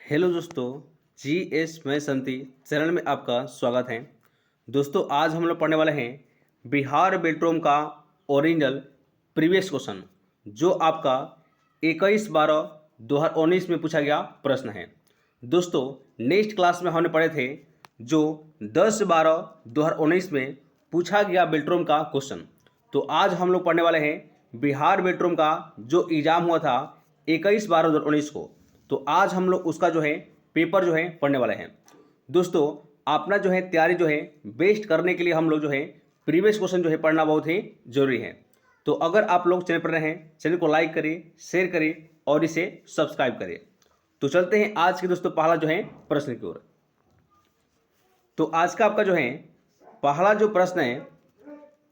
Hello दोस्तों, G S मैं संति चैनल में आपका स्वागत है। दोस्तों आज हम लोग पढ़ने वाले हैं बिहार बेल्ट्रोम का ओरिजिनल प्रीवियस क्वेश्चन, जो आपका 21/12/2019 में पूछा गया प्रश्न है। दोस्तों नेक्स्ट क्लास में हमने पढ़े थे जो 10/12/2019 में पूछा गया बेल्ट्रोम का क्वेश्चन। तो आज हम लोग पढ़ने वाले हैं बिहार बेल्ट्रोम का जो एग्ज़ाम हुआ था 21/12/2019 को। तो आज हम लोग उसका जो है पेपर जो है पढ़ने वाले हैं। दोस्तों अपना जो है तैयारी जो है बेस्ट करने के लिए हम लोग जो है प्रीवियस क्वेश्चन जो है पढ़ना बहुत ही जरूरी है। तो अगर आप लोग चैनल पर रहे हैं, चैनल को लाइक करिए, शेयर करिए और इसे सब्सक्राइब करिए। तो चलते हैं आज के दोस्तों पहला जो है प्रश्न की ओर। तो आज का आपका जो है पहला जो प्रश्न है,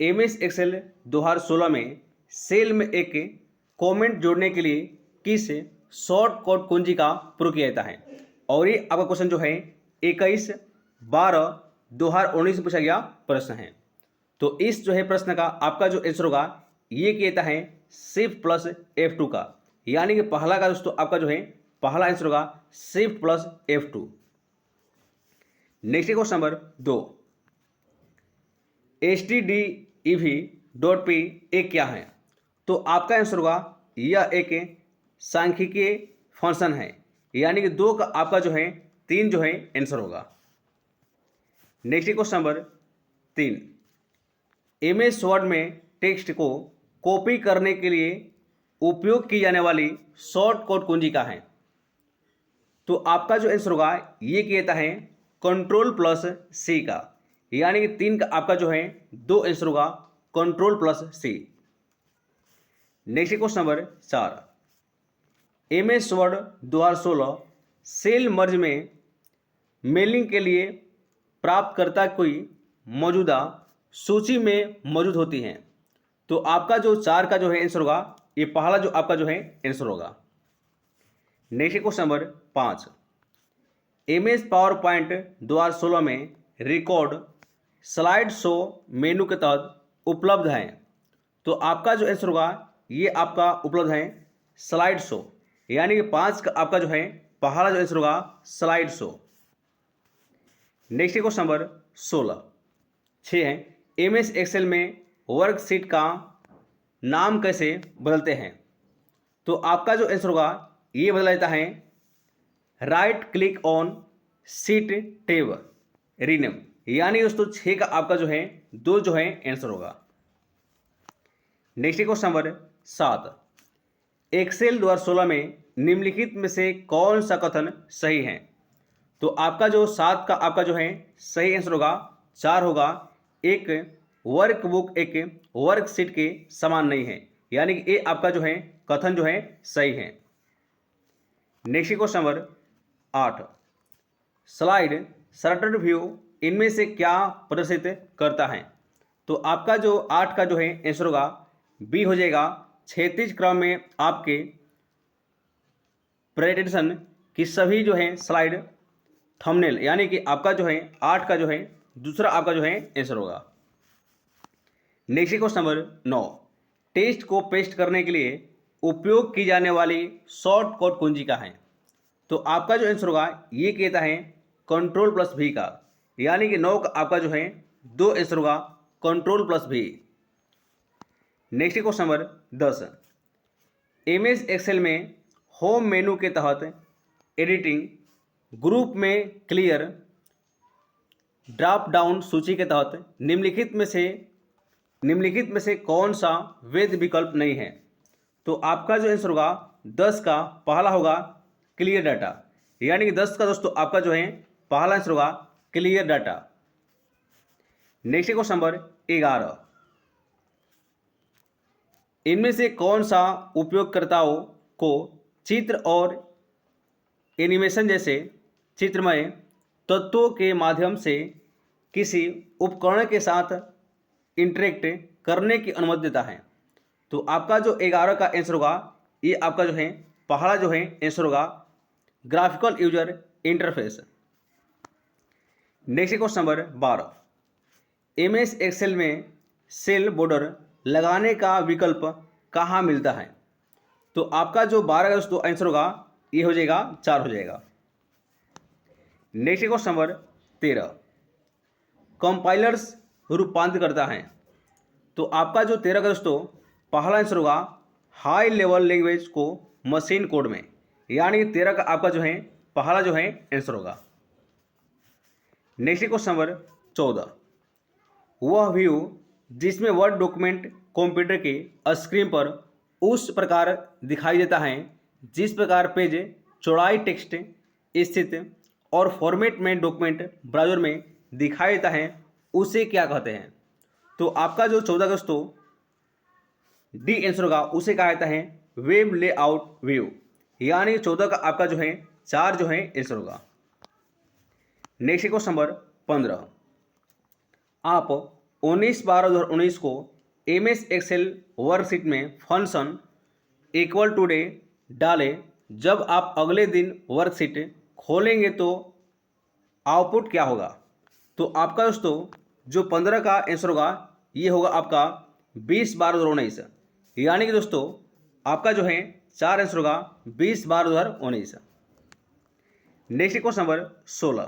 MS एक्सेल 2016 में सेल में एक कमेंट जोड़ने के लिए किस शॉर्टकट कुंजी का प्रयोग किया जाता है। और ये आपका क्वेश्चन जो है 21/12/2019 में पूछा गया प्रश्न है। तो इस जो है प्रश्न का आपका जो आंसर होगा ये किया जाता है शिफ्ट प्लस F2 का, यानी कि पहला का दोस्तों आपका जो है पहला आंसर होगा shift plus F2। Next question number 2, stdev.p एक क्या है। तो आपका आंसर होगा यह एक सांख्यिकीय फंक्शन है, यानी कि 2 का आपका जो है 3 जो है आंसर होगा। Next question number 3, MS word में टेक्स्ट को कॉपी करने के लिए उपयोग की जाने वाली शॉर्टकट कुंजी का है। तो आपका जो आंसर होगा ये किया जाता है Ctrl+C का, यानी कि 3 का आपका जो है 2 आंसर होगा Ctrl+C। Next question number 4, MS word 2016 cell merge में मेलिंग के लिए प्राप्तकर्ता कोई मौजूदा सूची में मौजूद होती हैं। तो आपका जो 4 का जो है आंसर होगा ये पहला जो आपका जो है आंसर होगा। Next question number 5, MS power point 2016 में रिकॉर्ड स्लाइड शो मेनू के तहत उपलब्ध है। तो आपका जो आंसर होगा ये आपका उपलब्ध है स्लाइड शो, यानी कि 5 का आपका जो है पहला जो आंसर होगा slide show. Next question number 6 है MS एक्सेल में वर्कशीट का नाम कैसे बदलते हैं। तो आपका जो आंसर होगा ये बदला जाता है right click on sheet tab rename, यानी दोस्तों 6 का आपका जो है 2 जो है आंसर होगा। नेक्स्ट क्वेश्चन नंबर 7, एक्सेल 2016 में निम्नलिखित में से कौन सा कथन सही है। तो आपका जो 7 का आपका जो है सही आंसर होगा 4 होगा, एक वर्कबुक एक वर्कशीट के समान नहीं है, यानी कि ये आपका जो है कथन जो है सही है। Next question number 8, slide sorted view इनमें से क्या प्रदर्शित करता है। तो आपका जो 8 का जो है आंसर होगा बी हो जाएगा, क्षैतिज क्रम में आपके प्रेजेंटेशन की सभी जो है स्लाइड थंबनेल, यानी कि आपका जो है 8 का जो है दूसरा आपका जो है आंसर होगा। नेक्स्ट क्वेश्चन नंबर 9, टेक्स्ट को पेस्ट करने के लिए उपयोग की जाने वाली शॉर्टकट कुंजी का है। तो आपका जो आंसर होगा ये कहता है Ctrl+V का, यानी कि 9 का आपका जो है 2 आंसर होगा Ctrl+V। Next question number 10, MS Excel में होम मेनू के तहत एडिटिंग ग्रुप में क्लियर ड्रॉप डाउन सूची के तहत निम्नलिखित में से कौन सा वैध विकल्प नहीं है। तो आपका जो आंसर होगा 10 का पहला होगा क्लियर डाटा, यानी कि 10 का दोस्तों आपका जो है पहला आंसर होगा clear data. Next question number 11, इनमें से कौन सा उपयोगकर्ताओं को चित्र और एनिमेशन जैसे चित्रमय तत्वों के माध्यम से किसी उपकरण के साथ इंटरेक्ट करने की अनुमति देता है। तो आपका जो 11 का आंसर होगा ये आपका जो है पहला जो है आंसर होगा graphical user interface. Next question number 12, MS Excel में सेल बॉर्डर लगाने का विकल्प कहाँ मिलता है। तो आपका जो 12 का दोस्तों आंसर होगा ये हो जाएगा 4 हो जाएगा। नेक्स्ट क्वेश्चन नंबर 13, कंपाइलर्स रूपांतरित करता है। तो आपका जो 13 का दोस्तों पहला आंसर होगा हाई लेवल लैंग्वेज को मशीन कोड में, यानी 13 का आपका जो है पहला जो है आंसर होगा। नेक्स्ट क्वेश्चन नंबर 14, वह व्यू जिसमें वर्ड डॉक्यूमेंट कंप्यूटर की स्क्रीन पर उस प्रकार दिखाई देता है जिस प्रकार पेज चौड़ाई टेक्स्ट स्थित और फॉर्मेट में डॉक्यूमेंट ब्राउज़र में दिखाई देता है, उसे क्या कहते हैं। तो आपका जो 14 दोस्तों डी आंसर होगा, उसे कहा जाता है वेब लेआउट व्यू, यानी 14 का आपका जो है 4 जो है आंसर होगा। नेक्स्ट क्वेश्चन नंबर 15, आप 19/12/2019 को MS एक्सेल वर्कशीट में फंक्शन इक्वल टू डे डालें। जब आप अगले दिन वर्कशीट खोलेंगे तो आउटपुट क्या होगा। तो आपका दोस्तों जो 15 का आंसर होगा ये होगा आपका 20/12/2019, यानी कि दोस्तों आपका जो है 4 आंसर होगा 20/12/2019। नेक्स्ट क्वेश्चन नंबर 16,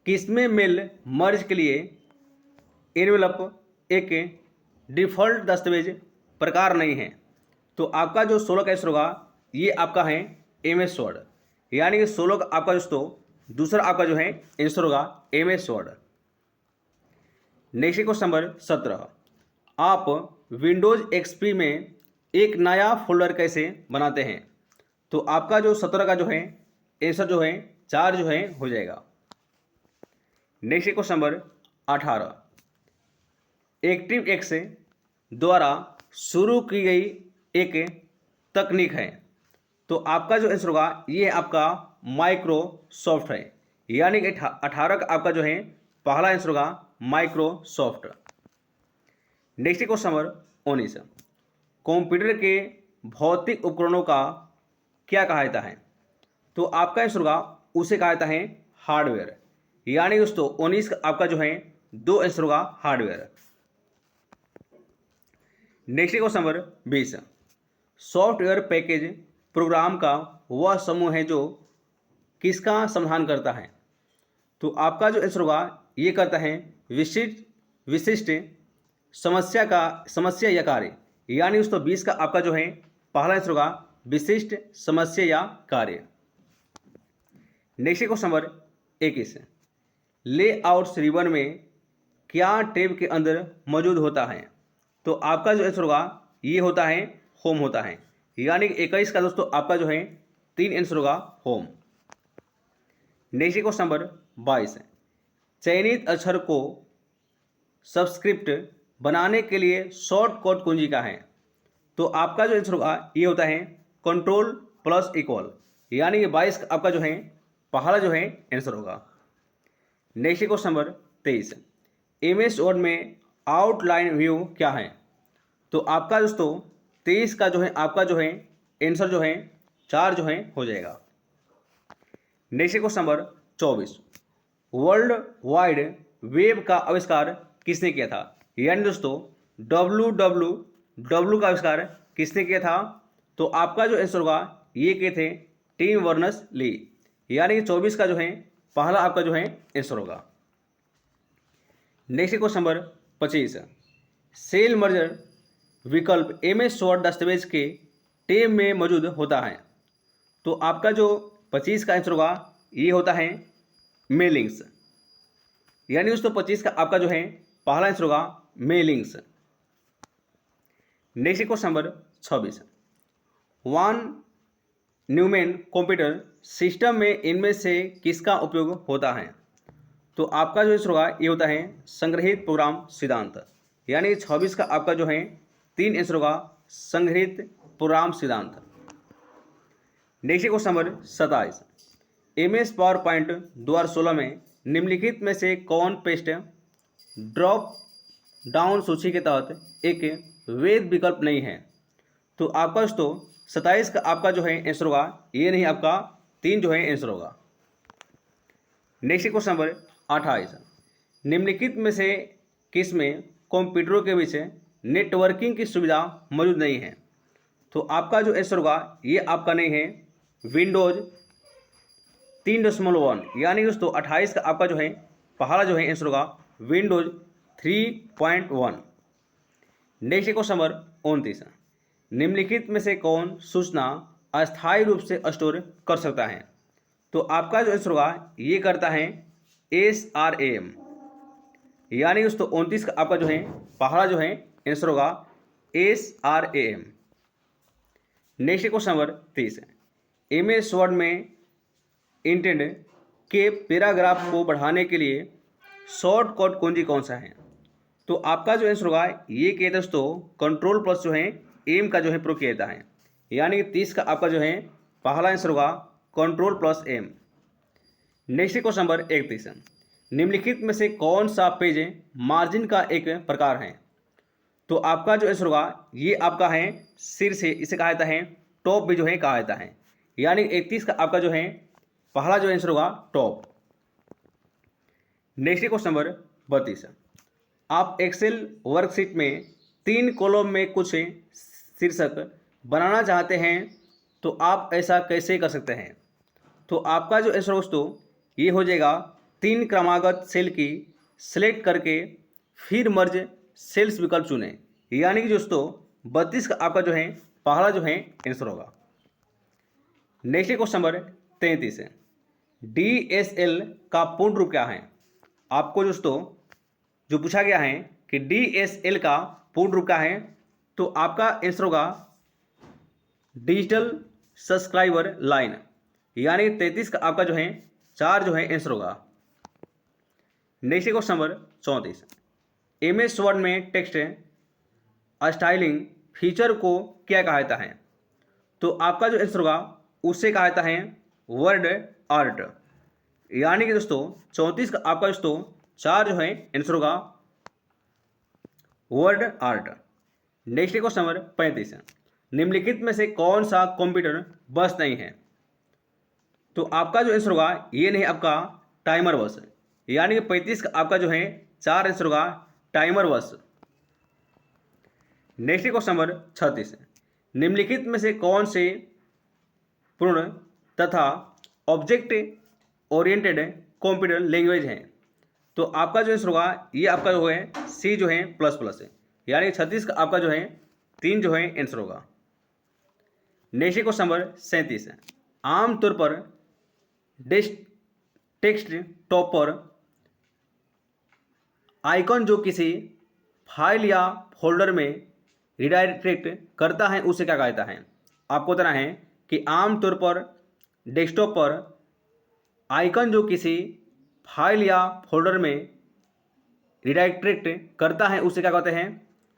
किसमें मेल मर्ज के लिए एनवेलप एक डिफ़ॉल्ट दस्तावेज प्रकार नहीं है। तो आपका जो 16 का आंसर होगा ये आपका है MS वर्ड, यानी कि 16 का आपका दोस्तों दूसरा आपका जो है आंसर होगा MS word. Next question number 17, आप विंडोज़ XP में एक नया फोल्डर कैसे बनाते हैं। तो आपका जो 17 का जो है आंसर जो है 4 जो है हो जाएगा। Next question number 18, active x द्वारा शुरू की गई एक तकनीक है। तो आपका जो आंसर होगा ये आपका माइक्रोसॉफ्ट है, यानी कि 18 का आपका जो है पहला आंसर होगा Microsoft. Next question number 19, computer के भौतिक उपकरणों का क्या कहा जाता है। तो आपका आंसर होगा उसे कहा जाता है हार्डवेयर, यानी दोस्तों 19 का आपका जो है 2 आंसर होगा hardware. Next question number 20, software package program का वह समूह है जो किसका समाधान करता है। तो आपका जो आंसर होगा ये करता है विशिष्ट समस्या या कार्य, यानी दोस्तों 20 का आपका जो है पहला आंसर होगा विशिष्ट समस्या या कार्य। Next question number 21, layouts ribbon में क्या टैब के अंदर मौजूद होता है। तो आपका जो आंसर होगा ये होता है होम होता है, यानी कि 21 का दोस्तों आपका जो है 3 आंसर होगा होम। नेक्स्ट क्वेश्चन नंबर 22, चयनित अक्षर को सबस्क्रिप्ट बनाने के लिए शॉर्टकट कुंजी का है। तो आपका जो आंसर होगा ये होता है Ctrl+, यानी कि 22 का आपका जो है पहला जो है आंसर होगा। Next question number 23, MS word में आउटलाइन व्यू क्या है। तो आपका दोस्तों 23 का जो है आपका जो है आंसर जो है 4 जो है हो जाएगा। Next question number 24, world wide web का आविष्कार किसने किया था। यानी दोस्तों WWW का आविष्कार किसने किया था। तो आपका जो आंसर होगा ये किए थे टिम बर्नर्स-ली, यानी कि 24 का जो है पहला आपका जो है आंसर होगा। Next question number 25, cell merger विकल्प MS वर्ड दस्तावेज के टैब में मौजूद होता है। तो आपका जो 25 का आंसर होगा ये होता है मेलिंग्स, यानी दोस्तों 25 का आपका जो है पहला आंसर होगा मेलिंग्स। नेक्स्ट क्वेश्चन नंबर 26, वान न्यूमैन कंप्यूटर सिस्टम में इनमें से किसका उपयोग होता है। तो आपका जो आंसर होगा ये होता है संग्रहित प्रोग्राम सिद्धांत, यानी 26 का आपका जो है 3 आंसर होगा संग्रहित प्रोग्राम सिद्धांत। Next question number 27, MS PowerPoint 2016 में निम्नलिखित में से कौन पेस्ट ड्रॉप डाउन सूची के तहत एक वैध विकल्प नहीं है। तो आपका दोस्तों 27 का आपका जो है आंसर होगा ये नहीं, आपका 3 जो है आंसर होगा। नेक्स्ट क्वेश्चन नंबर 28, निम्नलिखित में से किसमें कंप्यूटरों के बीच नेटवर्किंग की सुविधा मौजूद नहीं है। तो आपका जो आंसर होगा ये आपका नहीं है विंडोज 3.1, यानी दोस्तों 28 का आपका जो है पहला जो है आंसर होगा विंडोज 3.1। नेक्स्ट क्वेश्चन नंबर 29, निम्नलिखित में से कौन सूचना अस्थायी रूप से स्टोर कर सकता है? तो आपका जो आंसर होगा ये करता है SRAM, यानी दोस्तों 29 का आपका जो है पहला जो है आंसर होगा SRAM। Next question number 30, MS word में इंटेंड के पैराग्राफ को बढ़ाने के लिए शॉर्टकट कुंजी कौन सा है? तो आपका जो आंसर होगा ये कहते हैं दोस्तों कंट्रोल प्लस जो है एम का जो है प्रयोग किया जाता है, यानी कि 30 का आपका जो है पहला आंसर होगा control plus M. Next question number 31, निम्नलिखित में से कौन सा पेज मार्जिन का एक प्रकार है? तो आपका जो आंसर होगा ये आपका है शीर्ष, इसे कहा जाता है टॉप भी जो है कहा जाता है, यानी 31 का आपका जो है पहला जो आंसर होगा टॉप। नेक्स्ट क्वेश्चन नंबर 32, आप एक्सेल वर्कशीट में 3 कॉलम में कुछ शीर्षक बनाना चाहते हैं तो आप ऐसा कैसे कर सकते हैं? तो आपका जो आंसर दोस्तों ये हो जाएगा 3 क्रमागत सेल की सेलेक्ट करके फिर मर्ज सेल्स विकल्प चुनें, यानी कि दोस्तों 32 का आपका जो है पहला जो है आंसर होगा। नेक्स्ट क्वेश्चन नंबर 33, DSL का पूर्ण रूप क्या है? आपको दोस्तों जो पूछा गया है कि DSL का पूर्ण रूप क्या है, तो आपका आंसर होगा डिजिटल सब्सक्राइबर लाइन, यानी 33 का आपका जो है 4 जो है आंसर होगा। Next question number 34, MS word में टेक्स्ट स्टाइलिंग फीचर को क्या कहा जाता है? तो आपका जो आंसर होगा उसे कहा जाता है वर्ड आर्ट, यानी कि दोस्तों 34 का आपका दोस्तों 4 जो है आंसर होगा word art. Next question number 35, निम्नलिखित में से कौन सा कंप्यूटर बस नहीं है? तो आपका जो आंसर होगा ये नहीं आपका टाइमर बस, यानी कि 35 का आपका जो है 4 आंसर होगा टाइमर बस। नेक्स्ट क्वेश्चन नंबर 36, निम्नलिखित में से कौन से पूर्ण तथा ऑब्जेक्ट ओरिएंटेड कंप्यूटर लैंग्वेज हैं? तो आपका जो आंसर होगा ये आपका जो है सी जो है प्लस प्लस है, यानी 36 का आपका जो है 3 जो है आंसर होगा। नेक्स्ट क्वेश्चन नंबर 37, आमतौर पर टेक्स्ट टॉप पर आइकॉन जो किसी फाइल या फोल्डर में रिडायरेक्ट करता है उसे क्या कहता है? आपको बताना है कि आमतौर पर डेस्कटॉप पर आइकन जो किसी फाइल या फोल्डर में रिडायरेक्ट करता है उसे क्या कहते हैं?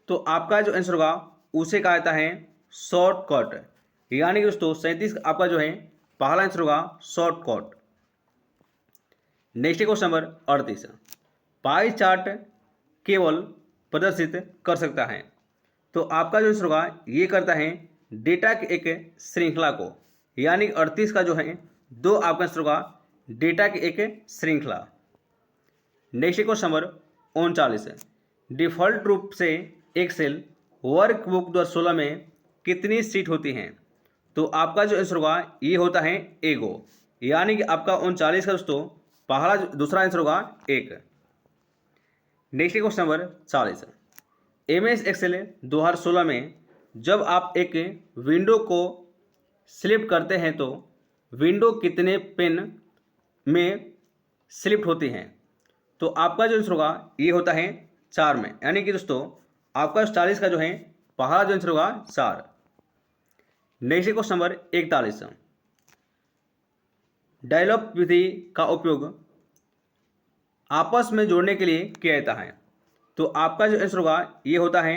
तो आपका जो आंसर होगा उसे कहा जाता है शॉर्टकट, यानी कि दोस्तों 37 आपका जो है पहला आंसर होगा shortcut. Next question number 38, pie chart केवल प्रदर्शित कर सकता है? तो आपका जो आंसर होगा ये करता है डेटा की एक श्रृंखला को, यानी 38 का जो है 2 आपका आंसर होगा डेटा की एक श्रृंखला। नेक्स्ट क्वेश्चन नंबर 39, डिफ़ॉल्ट रूप से एक्सेल वर्कबुक 2016 में कितनी सीट होती हैं? तो आपका जो आंसर होगा ये होता है एगो, यानी कि आपका 39 का दोस्तों पहला दूसरा आंसर होगा 1। Next question number 40, MS Excel 2016 में जब आप एक विंडो को सिलेक्ट करते हैं तो विंडो कितने पेन में सिलेक्ट होती हैं? तो आपका जो आंसर होगा ये होता है 4 में, यानी कि दोस्तों आपका 40 का जो है पहला जो आंसर होगा 4। नेक्स्ट क्वेश्चन नंबर 41, डायलॉग विधि का उपयोग आपस में जोड़ने के लिए किया जाता है? तो आपका जो आंसर होगा ये होता है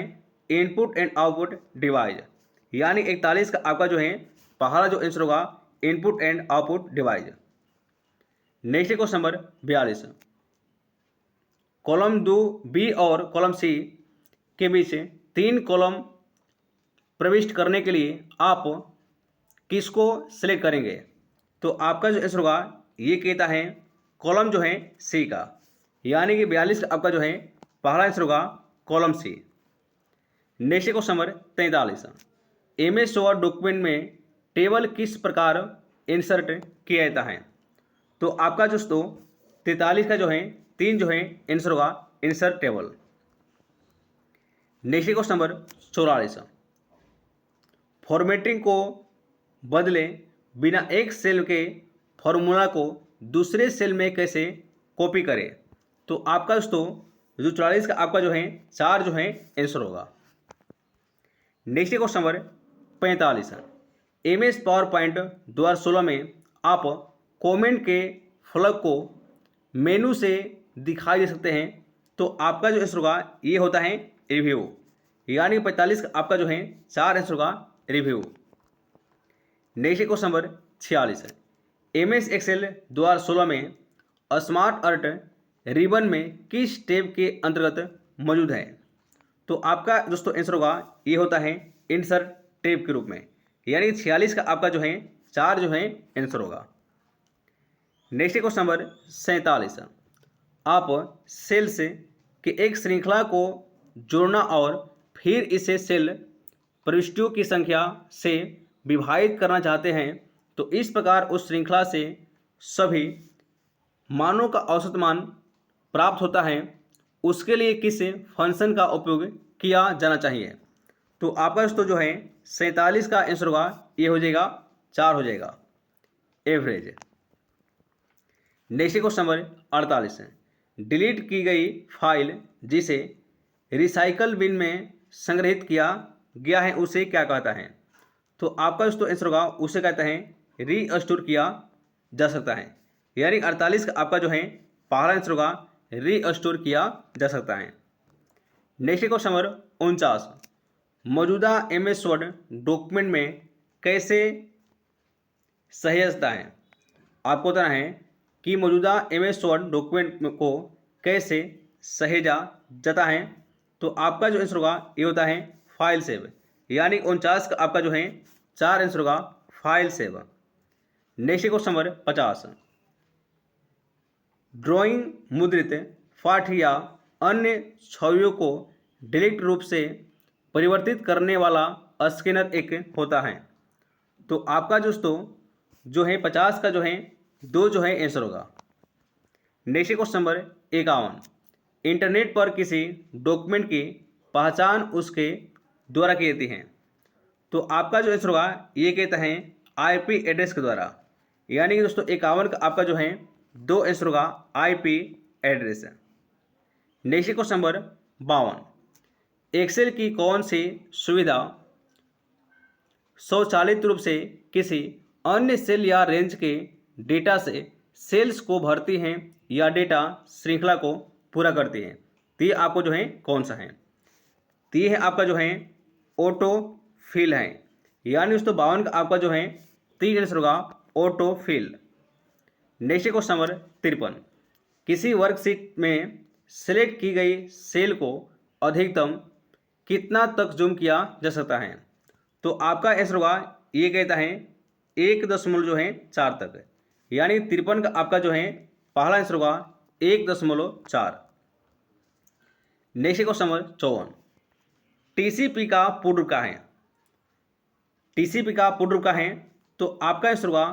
इनपुट एंड आउटपुट डिवाइस, यानी 41 का आपका जो है पहला जो आंसर होगा input and output device. Next question number 42, column 2 B और कॉलम सी के बीच 3 कॉलम प्रविष्ट करने के लिए आप किसको सिलेक्ट करेंगे? तो आपका जो आंसर होगा ये कहता है कॉलम जो है सी का, यानी कि 42 का आपका जो है पहला आंसर होगा column C. Next question number 43, MS Word document में टेबल किस प्रकार इंसर्ट किया जाता है? तो आपका दोस्तों 43 का जो है 3 जो है आंसर होगा insert table. Next question number 44, formatting को बदले बिना एक सेल के फॉर्मूला को दूसरे सेल में कैसे कॉपी करें। तो आपका दोस्तों जो 44 का आपका जो है 4 जो है आंसर होगा। Next question number 45, MS power point 2016 में आप कमेंट के फ्लग को मेनू से दिखाई दे सकते हैं। तो आपका जो आंसर होगा ये होता है रिव्यू, यानी 45 का आपका जो है 4 आंसर होगा review. Next question number 46, MS Excel 2016 में स्मार्ट अर्ट रिबन में किस टैब के अंतर्गत मौजूद है। तो आपका दोस्तों आंसर होगा ये होता है इंसर्ट टैब के रूप में, यानी 46 का आपका जो है 4 जो है आंसर होगा। नेक्स्ट क्वेश्चन नंबर 47, आप सेल्स के एक श्रृंखला को जोड़ना और फिर इसे सेल प्रविष्टियों की संख्या से विभाजित करना चाहते हैं। तो इस प्रकार उस श्रृंखला से सभी मानों का औसत मान प्राप्त होता है, उसके लिए किस फंक्शन का उपयोग किया जाना चाहिए। तो आपका दोस्तों जो है 47 का आंसर होगा ये हो जाएगा 4 हो जाएगा average. Next question number 48, delete की गई फाइल जिसे रिसाइकल बिन में संग्रहित किया गया है उसे क्या कहता है। तो आपका दोस्तों आंसर होगा उसे कहते हैं रीस्टोर किया जा सकता है, यानी 48 का आपका जो है पहला आंसर होगा रीस्टोर किया जा सकता है। नेक्स्ट क्वेश्चन नंबर 49, मौजूदा MS वर्ड डॉक्यूमेंट में कैसे सहेजता है। आपको बताना है कि मौजूदा MS वर्ड डॉक्यूमेंट को कैसे सहेजा जाता है। तो आपका जो आंसर होगा ये होता है फाइल सेव, यानी 49 का आपका जो है 4 आंसर होगा file save. Next question number 50, drawing मुद्रित पाठ या अन्य छवियों को डायरेक्ट रूप से परिवर्तित करने वाला स्कैनर एक होता है। तो आपका दोस्तों जो है 50 का जो है 2 जो है आंसर होगा। नेक्स्ट क्वेश्चन नंबर 51, इंटरनेट पर किसी डॉक्यूमेंट की पहचान उसके द्वारा की जाती है। तो आपका जो आंसर होगा ये कहते हैं IP एड्रेस के द्वारा, यानी कि दोस्तों 51 का आपका जो है 2 आंसर होगा IP address. Next question number 52, Excel की कौन सी सुविधा स्वचालित रूप से किसी अन्य सेल या रेंज के डेटा से सेल्स को भरती हैं या डेटा श्रृंखला को पूरा करती हैं। तो ये आपको जो है कौन सा है। तो ये है आपका जो है ऑटो फिल है, यानी दोस्तों 52 का आपका जो है 3 आंसर होगा auto fill. Next question number 53, किसी वर्कशीट में सेलेक्ट की गई सेल को अधिकतम कितना तक जूम किया जा सकता है। तो आपका आंसर होगा ये कहता है 1.4 तक, यानी 53 का आपका जो है पहला आंसर होगा 1.4। नेक्स्ट क्वेश्चन नंबर 54, TCP का पूर्ण रूप क्या है। TCP का पूर्ण रूप क्या है। तो आपका आंसर होगा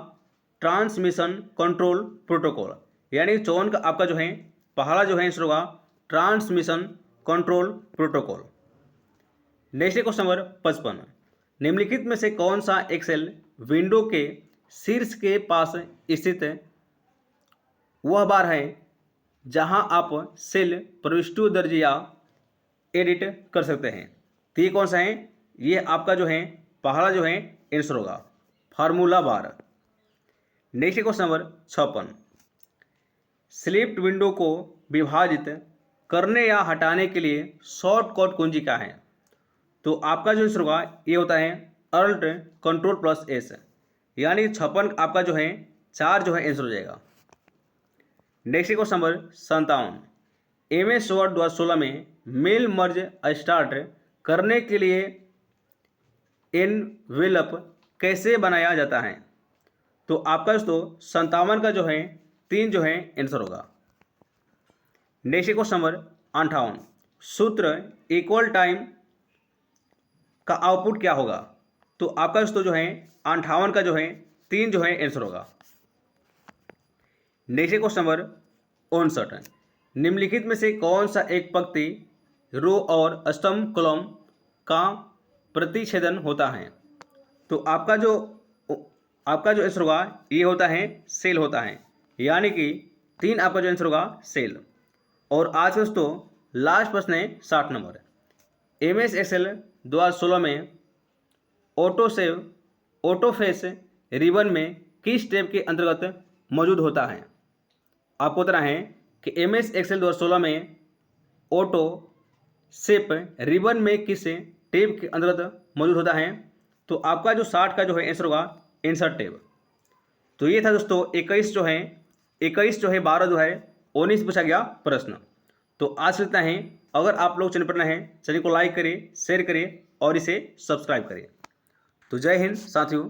ट्रांसमिशन कंट्रोल प्रोटोकॉल, यानी 54 का आपका जो है पहला जो है आंसर होगा transmission control protocol. Next question number 55, निम्नलिखित में से कौन सा एक्सेल विंडो के शीर्ष के पास स्थित वह बार है जहां आप सेल प्रविष्टियों दर्ज या एडिट कर सकते हैं। तो ये कौन सा है, ये आपका जो है पहला जो है आंसर होगा फार्मूला बार। Next question number 56, slipped window को विभाजित करने या हटाने के लिए शॉर्टकट कुंजी क्या है। तो आपका जो आंसर होगा ये होता है अल्ट कंट्रोल प्लस S, यानी 56 आपका जो है 4 जो है आंसर हो जाएगा। Next question number 57, MS word 2016 में मेल मर्ज स्टार्ट करने के लिए एनवेलप कैसे बनाया जाता है। तो आपका दोस्तों 57 का जो है 3 जो है आंसर होगा। नेक्स्ट क्वेश्चन नंबर 58, सूत्र इक्वल टाइम का आउटपुट क्या होगा। तो आपका दोस्तों जो है 58 का जो है 3 जो है आंसर होगा। नेक्स्ट क्वेश्चन नंबर 59, निम्नलिखित में से कौन सा एक पंक्ति रो और स्तंभ कॉलम का प्रतिच्छेदन होता है? तो आपका जो आंसर होगा ये होता है सेल होता है, यानी कि 3 आपका जो आंसर होगा सेल। और आज दोस्तों लास्ट प्रश्न है 60 नंबर। MS एक्सेल 2016 में ऑटोफेस रिबन में किस स्टेप के अंतर्गत मौजूद होता है? आपको बताना है कि MS एक्सेल 2016 में ऑटो शेप रिबन में किस टेब के अंतर्गत मौजूद होता है? तो आपका जो 60 का जो है आंसर होगा इंसर्ट टेब। तो ये था दोस्तों 21 जो है 12 जो है 19 पूछा गया प्रश्न। तो आज लेते हैं, अगर आप लोग चैनल पर नए हैं चैनल को लाइक करिए, शेयर करिए और इसे सब्सक्राइब करिए। तो जय हिंद साथियों।